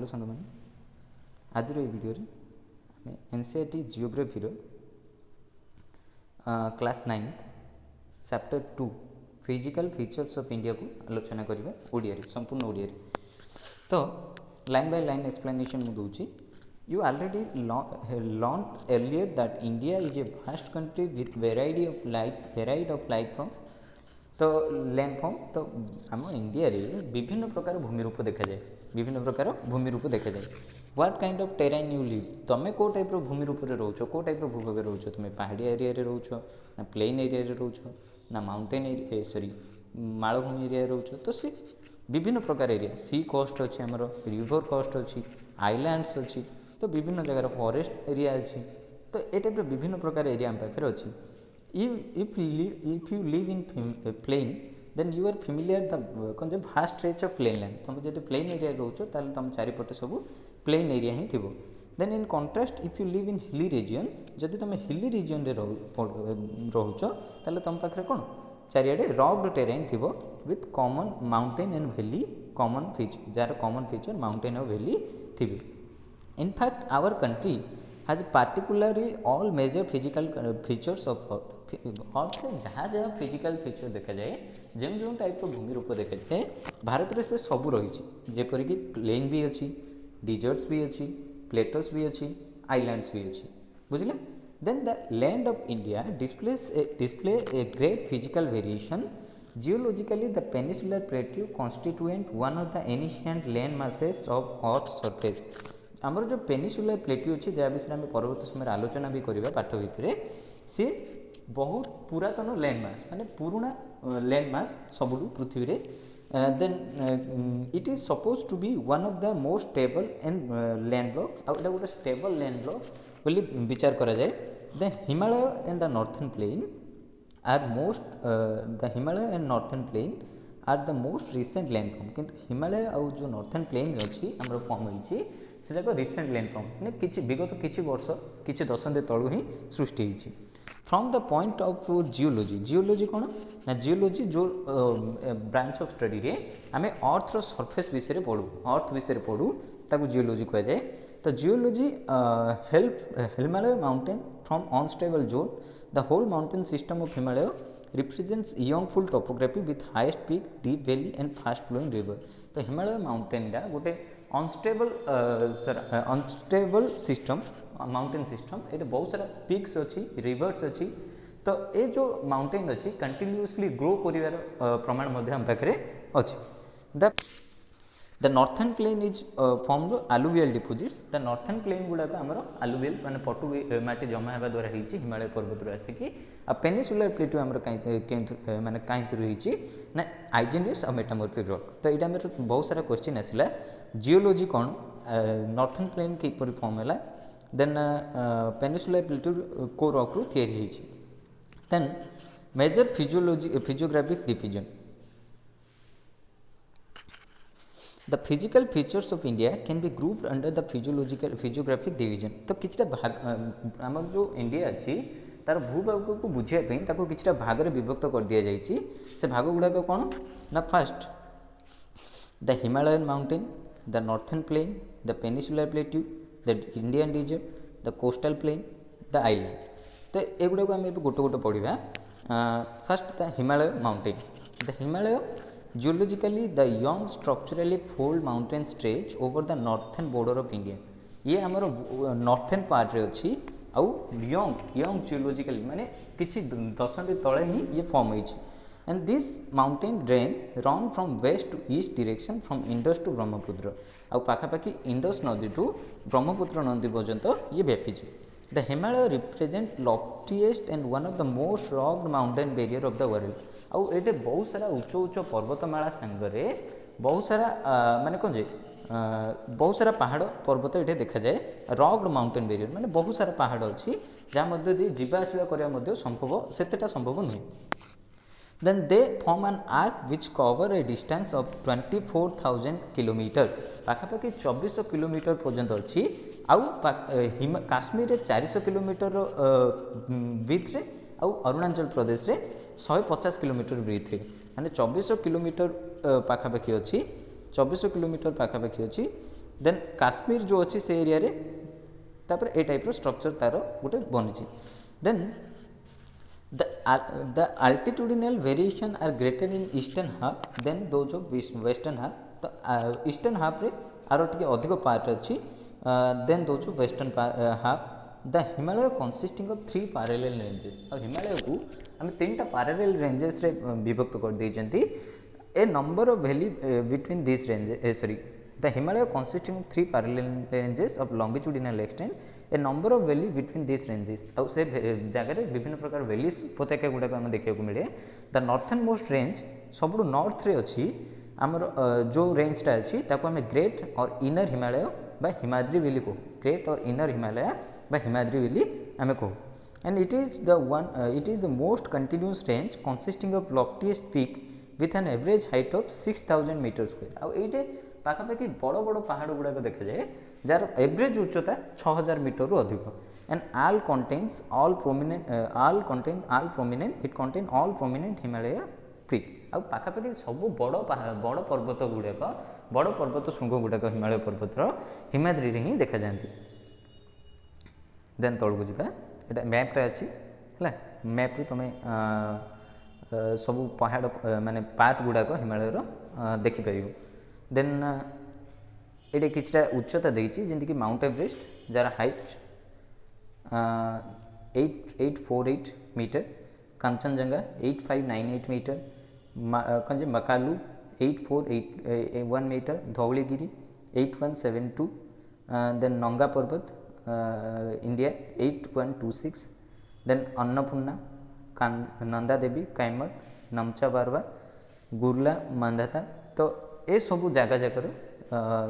Hello सांग मैंने आज ये वीडियो आम NCERT geography class 9th chapter 2 physical features of India को आलोचना करवा ओडिया संपूर्ण ओडिया तो लाइन बाय लाइन एक्सप्लेनेशन मुझे दूसरी you already learn earlier that India is a vast country with variety of life from तो लैंड फॉर्म तो आम इंडिया रे विभिन्न प्रकार भूमि रूप देखा जाए विभिन्न प्रकार भूमि रूप देखा जाए what kind of terrain you live तुम कौ टाइप भूमि रूप में रोच कौ टाइप भूभाग रोच तुम पहाड़िया एरिया रे रोच ना प्लेन एरिया रे रोच ना माउंटेन एरिया सॉरी मालभूमि एरिया रोच तो सी विभिन्न प्रकार एरिया सी कोस्ट अच्छी आमर रिवर कोस्ट अच्छी आइलैंड्स अच्छी तो विभिन्न जगार फॉरेस्ट एरिया अच्छी तो ये टाइप विभिन्न प्रकार एरिया आम पाखे अच्छी if you live in plain then you are familiar the कौन जे vast stretch of plain land तुम जब plain area रोच ताल तुम चारिपटे सब plain area ही थिबो then in contrast if you live in hilly region जदि तुम hilly region रे रोच ताल तुम पाखरे कोन चारियाडे rugged terrain थिबो with common mountain and valley common feature jar common feature mountain और valley थिबे in fact our country has particularly all major physical features of earth अर्थ जहाँ जहाँ फिजिकल फीचर देखा जाए जो टाइप भूमि रूप देखा जाए भारत में से सबू रही जेपरिक प्लेन भी अच्छी डिजर्ट्स भी अच्छी प्लेटोस भी अच्छी आइलैंड्स भी अच्छी बुझे then the land of India display a great physical variation geologically the peninsular plateau constituent one of the ancient land masses of earth surface आमर जो पेनिसुलर प्लेट्यू अच्छी जहाँ विषय में परवर्त समय आलोचना भी करवा पाठ भितर सी बहुत पुरातन लैंडमास माने पुराना लैंडमास सबुठ पृथ्वी रे then it is suppose to be one of the most stable and landlock आउ एटा गोटे स्टेबल लैंडलॉक बोली विचार करा जाए the Himalaya and the northern plain are most the Himalaya and northern plain are the most recent landform किंतु हिमालय आउ जो नॉर्थर्न प्लेन अच्छी आम फॉर्म होती से जाक रिसेंट लैंडफॉर्म मैंने किसी विगत किसी वर्ष किसी दशंधि तलू ही सृष्टि होती from the point of geology कौन ना जियोलॉजी जो ब्रांच ऑफ स्टडी रे आम अर्थ सरफेस विषय पढ़ू अर्थ विषय पढ़ू ताकू जियोलॉजी कह जाए तो geology help Himalaya mountain from unstable zone the whole mountain system of Himalaya represents youthful topography with highest peak deep valley and fast flowing river तो हिमालय माउंटेन टा गोटे अनस्टेबल सिस्टम माउंटेन सिस्टम ये बहुत सारा पीक्स अच्छी रिवर्स अच्छी तो ये जो माउंटेन अच्छी कंटिन्यूअसली ग्रो कर प्रमाण हम पाखे अच्छी the northern plain is form alluvial deposits the northern plain गुड़ाक आमर आलुवियल माने पटु माटी जमा होगा द्वारा होती हिमालय पर्वत आसिकी आ पेनिसुलर प्लेट्यू आमर माने कहीं रही ना आइजेनियस और मेटामॉर्फिक रॉक तो यहाँ मेरे बहुत सारा क्वेश्चन आसला जियोलॉजी कौन नॉर्थर्न प्लेन किपर फॉर्म है देन पेनिसुलर प्लेट्यू को रॉक रु तैयारी then major physiographic division The physical features of India can be grouped under the physiographic division. तो किछटा भाग आम जो इंडिया अच्छी तार भूभाग को बुझापी किछटा भाग में विभक्त कर दि जाइए से भाग गुड़ाक कौन ना first the Himalayan mountain the northern plain the peninsular plateau the Indian desert the coastal plain the island तो एगुड़ा आम गोटे गोटे पढ़ा first the Himalaya mountain the Himalaya Geologically, the young structurally fold mountain stretch over the northern border of India. ये आमर northern part रे अच्छी आउ यंग जियोलॉजिकली माने किछि दशंधि तले ही ये फॉर्म होइछि and this mountain range run from west to east direction from Indus to Brahmaputra आउ पाखापाखि इंडस नदी टू ब्रह्मपुत्र नदी पर्यंत ये व्यापीछि the Himalaya represent loftiest and one of the most rocked mountain barrier of the world आउ ये बहुत सारा उच्च उच्च पर्वतमाला सांगरे बहुत सारा माने कौन जे बहुत सारा पहाड़ पर्वत ये देखा जाए रॉक्ड माउंटेन बैरियर माने बहुत सारा पहाड़ अच्छी जहाँ मध्य जीवा आसवा करने संभव सेतेटा संभव नुहे then they form an arc which cover a distance of 24,000 kilometre पाखापाखि 2400 किलोमीटर पर्यंत अच्छी आउ काश्मीर रे 400 किलोमीटर विथ रे आउ अरुणाचल प्रदेश रे 150 किलोमीटर ब्रीथ रे माने 2400 किलोमीटर पाखापाखि अच्छी 2400 किलोमीटर पाखापाखि अच्छी देन काश्मीर जो अच्छी से एरिया रे तापर ए टाइप स्ट्रक्चर तार गोटे बनी then the altitudinal variation are greater in eastern half than those of western half तो ईस्टर्न हाफ रे आरो टिके अधिक पार्ट अच्छी then those of western half the Himalaya consisting of 3 parallel ranges और हिमालय को हम तीन टा पैरेलल रेंजेस रे विभक्त कर देइचंती a number of valley between this ranges sorry the Himalaya consisting of 3 parallel ranges of longitudinal extent a number of valley between this ranges और से जगह विभिन्न प्रकार वैलीज उपत्यका गुड़ाक आम देखा मिले द नॉर्थर्न मोस्ट रेंज सब नॉर्थ रे अच्छी आमर जो रेंजटा अच्छी ताको आम ग्रेट और इनर हिमालय बा हिमाद्री वैली कहू ग्रेट और इनर हिमालय बा हिमाद्री वैली आम कहू and it is the most continuous range consisting of loftiest peak with an average height of 6000 metre square आउ एटे पाखापाखि बड़ बड़ पहाड़ गुड़ाक देखा जाए जार एवरेज उच्चता 6000 मीटर रु अधिक and all contains all prominent it contain all prominent Himalaya peak आ पाखापाखि सब बड़ पर्वत गुड़ाक बड़ पर्वत शृंग गुड़ाक हिमालय पर्वतर हिमाद्री रे ही देखा जाती देन तौक जा ये मैप्टा अच्छी है मैप्रे तुम सब पहाड़ माने पार्ट गुड़ाक हिमालयर देखिपर देन ये किछटा उच्चता देती जमीक माउंट एवरेस्ट जार हाइट 8848 मीटर कंचनजंगा 8598 मीटर कौन Makalu 8481 metre Dhaulagiri 8172 then Nanga Parbat India 8126 then Annapurna Nanda Devi कैमत नमचा बारवा गुरला मंदाता तो ये सब जगह जाकर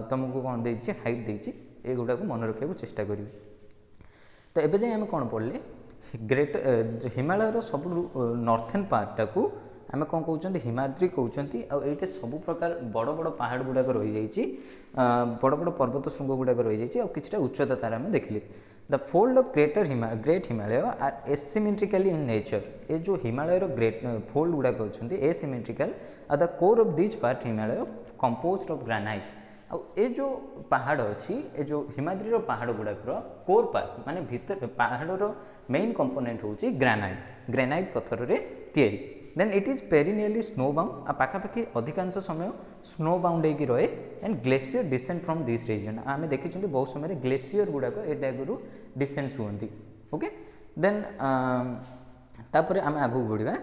तुमको कौन देती हाइट देती ये गुड़ा को मन रखा चेष्टा करी तो एबे जाए आम कौन पढ़ले ग्रेट हिमालयर सब नॉर्थर्न पार्टा को आम कौन कहते हिमाद्री कहते आईटे सब प्रकार बड़ बड़ पहाड़ गुड़ाक रही जाइए बड़ बड़ पर्वत शृंग गुड़ाक रही जाइए किछटा उच्चता तार आम देखिले the fold of great Himalaya are asymmetrically in nature ये जो हिमालयर ग्रेट फोल्ड गुड़ाक अच्छा asymmetrical are the core of this part Himalaya composed of granite आ ये जो पहाड़ अच्छी ये जो हिमाद्री पहाड़ गुड़ाक कोर पार्ट माने भीतर पहाड़ मेन कंपोनेंट होची ग्रेनाइट पत्थर रे तैयारी then it is perennially snow bound आ पाखापाखि अधिकांश समय स्नो बाउंड होगी रहे and glacier descend from this region आम देखी बहुत समय ग्लेशियर गुड़ाक ए टाइप डिसेंड्स हुए ओके देन तापर आम आगू बढ़ा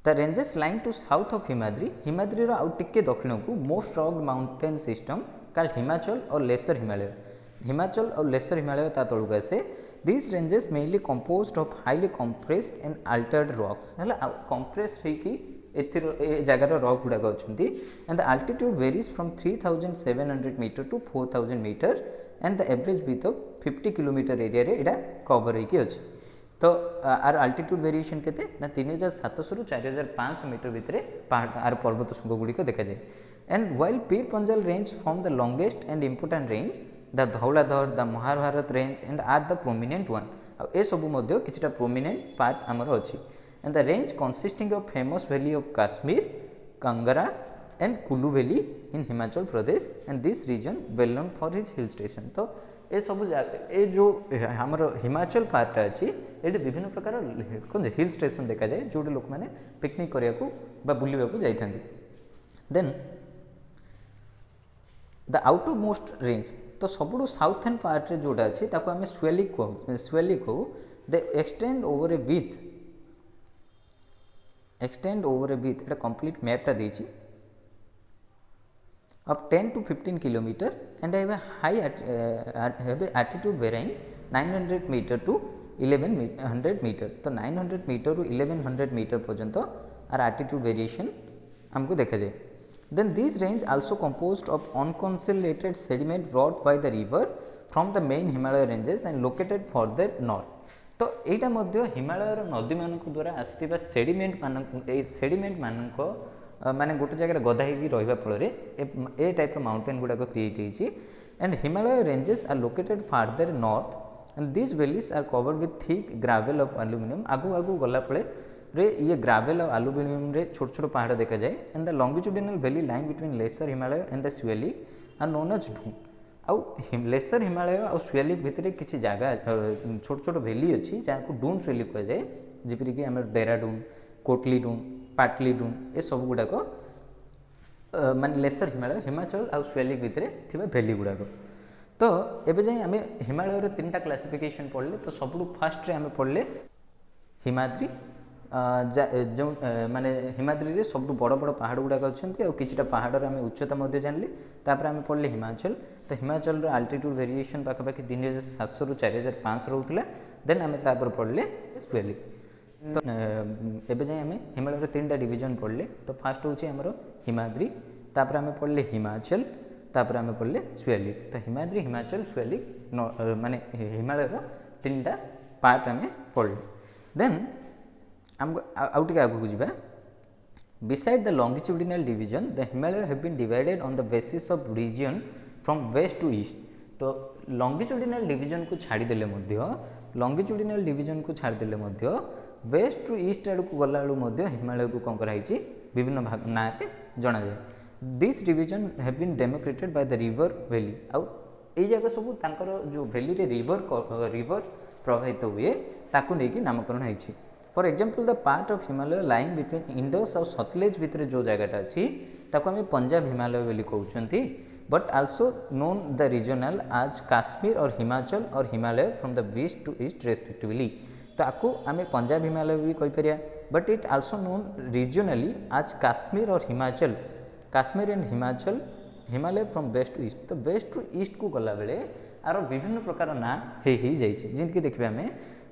the ranges lie to south of Himadri आउ टिके दक्षिण को most rocked mountain system called Himachal और लेसर हिमालय ता तलक आसे this ranges mainly composed of highly compressed and altered rocks है कंप्रेस्ड होगी ए जगार रॉक गुड़ाक अच्छा and the altitude varies from 3700 metre to 4000 metre and the average width of 50 kilometre area रे एटा कवर होगी अच्छी तो आर अल्टीट्यूड वेरिएशन केते ना 3700 रु 4500 मीटर भितर आर पर्वत शृंग गुड़िक देखा जाए and while Pir Panjal range from the longest and important range the Dhauladhar the Mahabharat range and are the prominent one ए सब किछटा प्रोमिनेंट पार्ट आमर अच्छी and the range consisting of famous valley of Kashmir Kangra and Kullu valley in Himachal Pradesh and this region well known for his hill station तो ये सब ये जो आमर हिमाचल पार्ट अच्छी ये विभिन्न प्रकार कौन हिल स्टेशन देखा जाए जो लोक मैंने पिकनिक करने बुलवाक जाता then the outermost range तो सबुठ साउथर्न पार्ट रे जोड़ा अच्छी ताको आम स्वेली कहू the extend over A with Etah complete मैपटा देछि of 10 to 15 kilometer and have a high have a altitude varying 900 meter to 1100 meter तो 900 meter to 1100 meter पर्यंत आर altitude variation हमको देखा जाए then this range also composed of unconsolidated sediment brought by the river from the main Himalaya ranges and located further north तो एटा मध्य हिमालय नदी मानक द्वारा आसथिबा sediment मानक माने गोटे जगह गदा होगी रहा फल ए टाइप माउंटेन गुड़ाक क्रिएट होती and Himalaya ranges are located farther north and this valleys are covered with thick gravel of aluminium आगू आगू गला फले रे ये ग्रावेल और एलुमिनियम रे छोट छोट पहाड़ देखा जाए and the longitudinal valley lying between lesser Himalaya and the Shivalik are known as Dun आउ लेसर हिमालय और स्वेलिक भितर किसी जगह छोट छोट वैली अच्छी जहाँ को डून वैली कह जाए जमीक कि आम डेराडून कोटली डून पाटली डून ये सब गुड़ाक मान लेसर हिमालय हिमाचल आउ स्वेलिक भितर थी वैली गुड़ाक तो एबे जाए आम हिमालय तीन टा क्लासिफिकेशन पढ़ले तो सबुठ फास्ट आम पढ़ले हिमाद्री जो माने हिमाद्री रे सब बड़ बड़ पहाड़ गुड़ाक अच्छा और किसी पहाड़ आम उच्चता जानले तापर आम पढ़ले हिमाचल तो हिमाचल आल्टीट्यूड वेरिएशन पाखापाखि 3700 रु 4500 रोला देन आम तापर पढ़ले स्वेलिक तो एबे जाए आम हिमालय तीन टा डिवीजन पढ़ले तो फास्ट हूँ आमर हिमाद्री तापर आम पढ़ले हिमाचल तापर आम पढ़ले स्वेलिक तो हिमाद्री हिमाचल स्वेलिक माने हिमालय तीन टा पार्ट आम पढ़ले देन आमको आउट आगू जावा beside the longitudinal division the Himalaya have been divided on the basis of region from west to east तो लॉन्गिट्यूडिनल डिवीजन को छाड़देले लॉन्गिट्यूडिनल डिवीजन को छाड़देले वेस्ट टू ईस्ट आड़ को गला हिमालय को कौन कराई विभिन्न भाग ना जना जाए this division have been demarcated by the river valley आउ ये जगह सब तांकर जो वैली रे रिवर प्रवाहित हुए ताकू लेकिन नामकरण होती for example the part of Himalaya lying between Indus और सतलेज भितर जो जगहटा अच्छी ताकू आम पंजाब हिमालय बोली कहते but also known the regional as Kashmir और हिमाचल और Himalaya from the west to east respectively ताकू आम पंजाब हिमालय भी कहीपर but it also known regionally as Kashmir और Himachal Kashmir and Himachal Himalaya from west to east तो वेस्ट टू ईस्ट को गला बेले आर विभिन्न प्रकार ना हो जमीक देखिए आम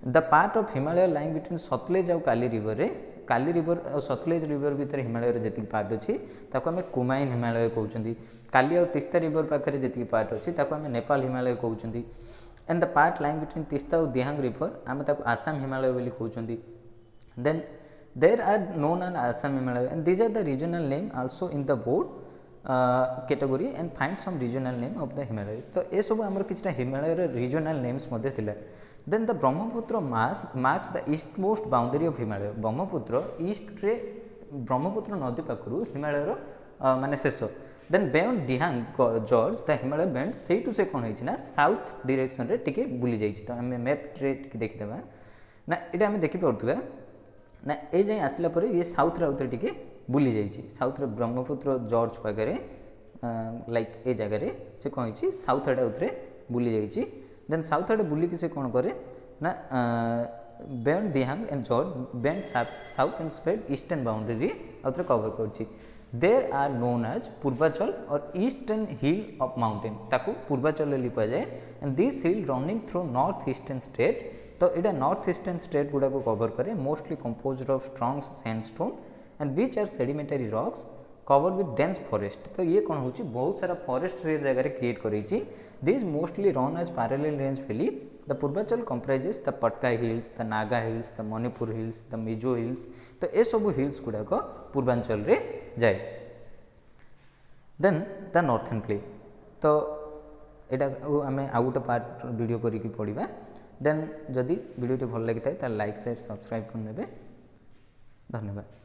the part of Himalaya lying between Satluj और काली रिवर और सतलेज रिवर भितर हिमालय जी पार्ट अच्छी ताको आम कुमाइन हिमालय कहते काली और तिस्ता रिवर पाखे जी पार्ट अच्छी ताको आम नेपाल हिमालय कहते and the part lying between Teesta और दिहांग रिवर आम ताको आसाम हिमालय बोली कहते then there are known and Assam Himalaya and these are the regional name also in the board category and find some regional name of the Himalaya तो ये सब आमर किसी Himalaya regional names then the Brahmaputra marks the east most boundary of Himalaya Brahmaputra east रे ब्रह्मपुत्र नदी पाखु हिमालय माने शेष then beyond Dihang gorge the Himalaya bend से से कौन होना साउथ डायरेक्शन रे टिके बुली जाइए तो आम मैप रे देखीदेवा ना ये आम देखिपे ना ये जाए आसला पर ये साउथ आउे टिके बुली जाइए साउथ ब्रह्मपुत्र जॉर्ज पाखे लाइक ए जगह से कौन साउथ आड़े आउे बुली जाइए देन साउथ आड़े बुलिक से कौन करे ना beyond Dihang and gorge bend south and spread eastern boundary आउे कवर कर देर आर नोन एज पूर्वाचल और ईस्टर्न हिल ऑफ माउंटेन ताकू पूर्वाचल कहुए and this hill running through north eastern state तो यहाँ नॉर्थ ईस्टर्न स्टेट गुड़ा को कवर करे mostly composed of strong sandstone and which are sedimentary rocks cover with dense forest तो ये कौन हो बहुत सारा फॉरेस्ट रे जगह क्रिएट करी this mostly run as parallel range valley the Purvachal comprises the Patkai hills the Naga hills the Manipur hills the Mizo hills तो ये सब हिल्स गुड़ाक पूर्वांचल रे जाए देन द नॉर्थर्न प्लेन तो यहाँ आम आउ गोटे पार्ट वीडियो करिकी पढ़ा देन जदि वीडियो भल लगी था लाइक शेयर सब्सक्राइब कर नेबे धन्यवाद।